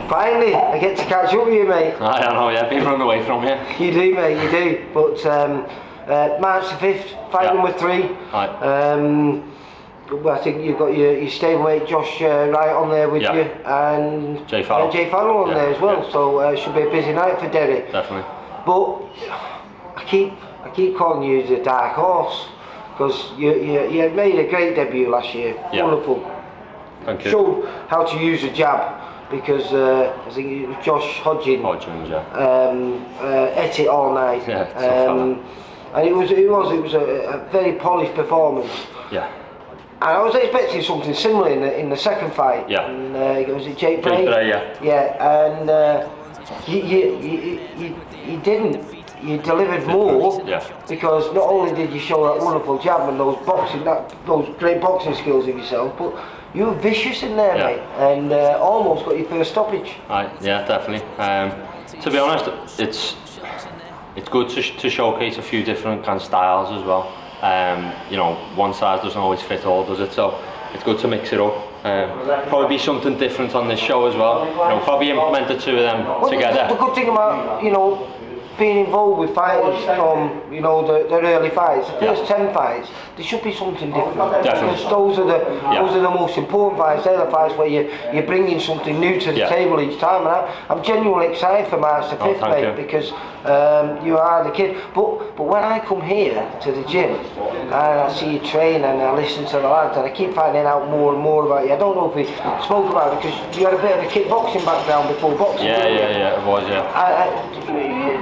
Finally, I get to catch up with you, mate. I know, yeah, been running away from you. You do, mate, you do. But March the 5th, fight number 3. Right. I think you've got your stablemate Josh Wright on there with you, and Jay Farrell. Jay Farrell on there as well. So it should be a busy night for Derek. Definitely. But I keep calling you the dark horse because you made a great debut last year. Wonderful. Thank you. Showed how to use a jab because I think it was Josh Hodgins. Ate it all night. Yeah. And it was a very polished performance. Yeah. And I was expecting something similar in the second fight. Yeah. And was it Jake Bray? Yeah. Yeah, and you didn't. You delivered more because not only did you show that wonderful jab and those great boxing skills of yourself, but you were vicious in there, mate, and almost got your first stoppage. Right. Yeah, definitely. To be honest, it's good to showcase a few different kind of styles as well. You know, one size doesn't always fit all, does it? So it's good to mix it up. Probably be something different on this show as well. You know, probably implement the two of them together. The good thing about, you know, being involved with fighters from, you know, the early fights, the first 10 fights, there should be something different. Definitely. Because those are the most important fights. They're the fights where you're bringing something new to the table each time. And I'm genuinely excited for March the 5th, mate, because you are the kid. But when I come here to the gym and I see you train and I listen to the lads and I keep finding out more and more about you. I don't know if we spoke about it because you had a bit of a kickboxing background before boxing. Yeah, it was,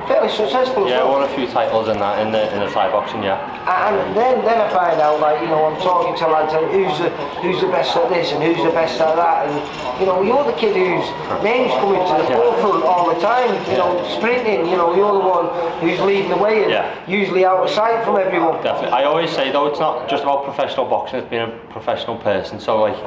Fairly successful. Yeah, I won a few titles in that in the Thai boxing, And then I find out, like, you know, I'm talking to lads and who's the best at this and who's the best at that, and you know, you're the kid whose name's coming to the forefront all the time. You know, sprinting. You know, you're the one who's leading the way and usually out of sight from everyone. Definitely. I always say though, it's not just about professional boxing. It's being a professional person. So like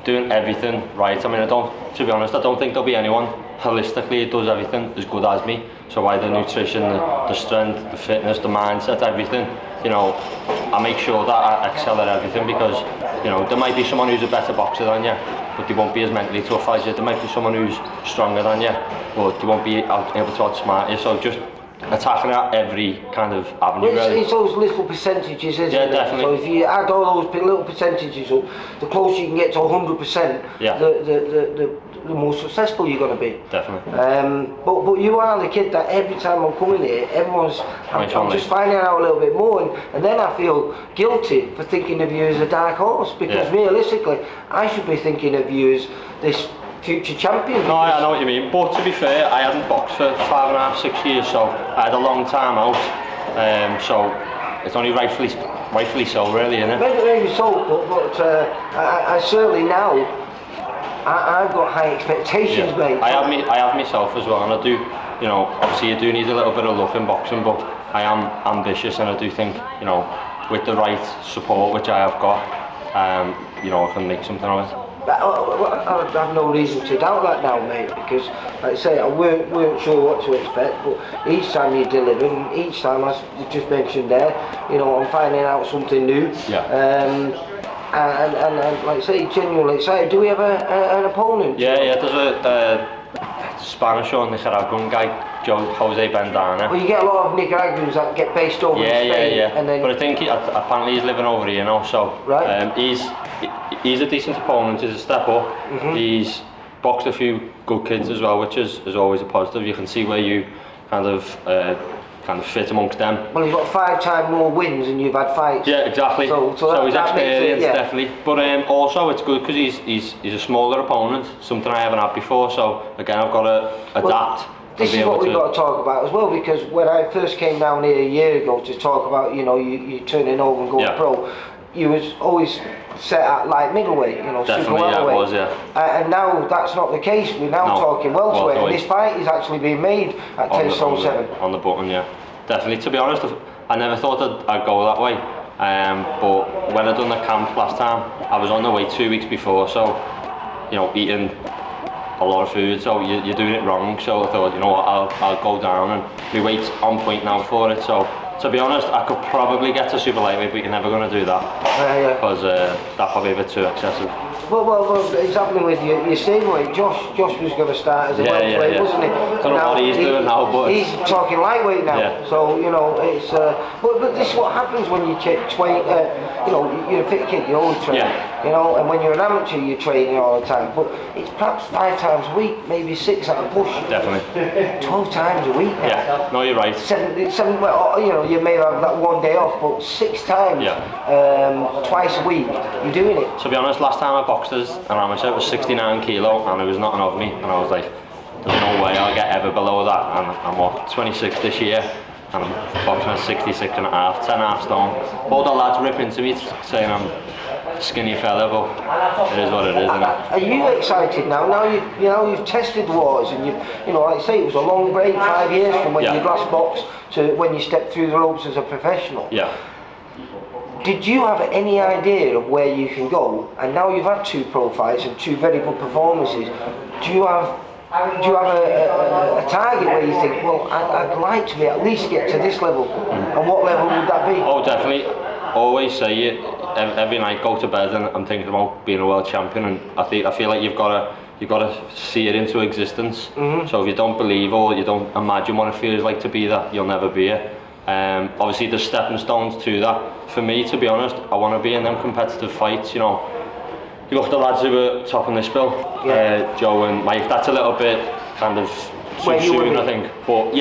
doing everything right. I mean, to be honest, I don't think there'll be anyone holistically who does everything as good as me. So why the nutrition, the strength, the fitness, the mindset, everything, you know, I make sure that I excel at everything because, you know, there might be someone who's a better boxer than you, but they won't be as mentally tough as you. There might be someone who's stronger than you, but they won't be able to outsmart you. So just attacking at every kind of avenue. It's those little percentages, isn't it? Yeah, definitely. So if you add all those little percentages up, the closer you can get to 100%, the more successful you're going to be. Definitely. But you are the kid that every time I'm coming here, I'm just finding out a little bit more, and then I feel guilty for thinking of you as a dark horse because realistically, I should be thinking of you as this future champion. No, I know what you mean, but to be fair, I hadn't boxed for 5.5, 6 years, so I had a long time out. So it's only rightfully so, really, isn't it? Maybe so, but I certainly now. I've got high expectations, mate. I have myself as well, and I do, you know, obviously you do need a little bit of luck in boxing, but I am ambitious, and I do think, you know, with the right support, which I have got, you know, I can make something of it. I have no reason to doubt that now, mate, because, like I say, I weren't sure what to expect, but each time you deliver, and each time, as you just mentioned there, you know, I'm finding out something new. And like I say, genuinely excited. Do we have an opponent? Yeah, there's a Spanish or Nicaraguan guy, Jose Bandana. Well, you get a lot of Nicaraguans that get based over in Spain. And then, but I think apparently he's living over here now, so he's a decent opponent. He's a step up. He's boxed a few good kids as well, which is always a positive. You can see where you kind of fit amongst them. Well, he's got 5 times more wins than you've had fights. Yeah, exactly. So he's experienced, definitely. But also it's good because he's a smaller opponent, something I haven't had before. So again, I've got to adapt. This is what we've got to talk about as well, because when I first came down here a year ago to talk about, you know, you turning over and going pro, you was always set at light middleweight, you know, super welterweight. And now that's not the case. We're now talking welterweight. And this fight is actually being made at 10 stone 7. On the button, definitely. To be honest, I never thought I'd go that way. But when I done the camp last time, I was on the weight 2 weeks before, so, you know, eating a lot of food, so you're doing it wrong. So I thought, you know what, I'll go down, and my weight's on point now for it. So To be honest, I could probably get to super lightweight, but you're never going to do that because that's probably a bit too excessive. Well, it's happening with your same weight. Josh was going to start as a welterweight, wasn't he? I don't know what he's doing now, but he's talking lightweight now. Yeah. So you know, it's but this is what happens when you change weight. You know, you're a fit kid, you always train. Yeah. You know, and when you're an amateur, you're training all the time. But it's perhaps 5 times a week, maybe 6 at a push. Definitely. 12 times a week now. Yeah. No, you're right. 7, well, you know, you may have that one day off, but 6 times, twice a week, you're doing it. To be honest, last time I boxed as an amateur, it was 69 kilo, and there was nothing of me, and I was like, there's no way I'll get ever below that. And I'm what, 26 this year, and I'm boxing at 66 and a half, 10.5 stone. All the lads rip into me saying I'm a skinny fella, but it is what it is, isn't it? Are you excited now? Now you've tested the waters, and you know, like I say, it was a long break, 5 years from when you last boxed to when you stepped through the ropes as a professional. Yeah. Did you have any idea of where you can go? And now you've had 2 pro fights and 2 very good performances. Do you have a target where you think, well, I'd like to be at least get to this level? And what level would that be? Oh, definitely. Always say it. Every night go to bed and I'm thinking about being a world champion, and I feel like you've got to see it into existence. So if you don't believe or you don't imagine what it feels like to be that, you'll never be it. Obviously there's stepping stones to that. For me, to be honest, I want to be in them competitive fights. You know, you look at the lads who were top in this bill, Joe and Mike. That's a little bit kind of too soon, I think. But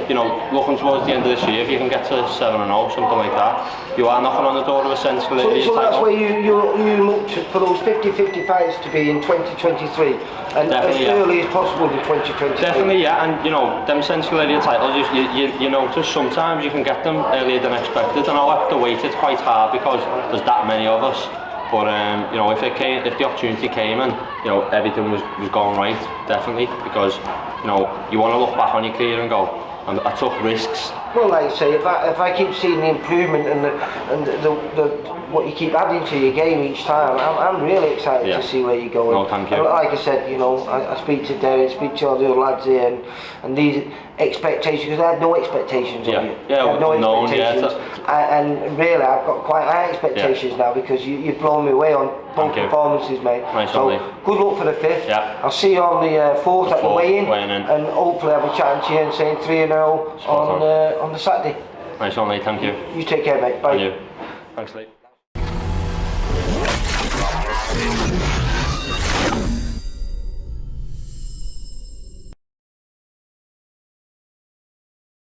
you know, looking towards the end of this year, if you can get to 7-0, something like that, you are knocking on the door of a sensible title. So that's where you look for those 50-50 fights to be in 2023, and as early as possible in 2023. Definitely, yeah. And you know, them central area titles, you notice sometimes you can get them earlier than expected, and I'll have to wait. It's quite hard because there's that many of us. But you know, if the opportunity came and you know everything was going right, definitely, because you know you want to look back on your career and go, I took risks. Well, like I say, if I keep seeing the improvement and the what you keep adding to your game each time, I'm really excited to see where you're going. No, thank you. And like I said, you know, I speak to Derek, speak to all the other lads here, and these expectations, because I had no expectations of you. Yeah, I had no expectations. Yeah, and really, I've got quite high expectations now, because you've blown me away on both performances, mate. Nice, so good luck for the 5th. Yeah. I'll see you on the 4th at the weigh-in, and hopefully I'll be chatting to you and saying 3-0 on the Saturday. Nice one, Lee. Thank you. You take care, mate. Bye. And you. Thanks, Lee.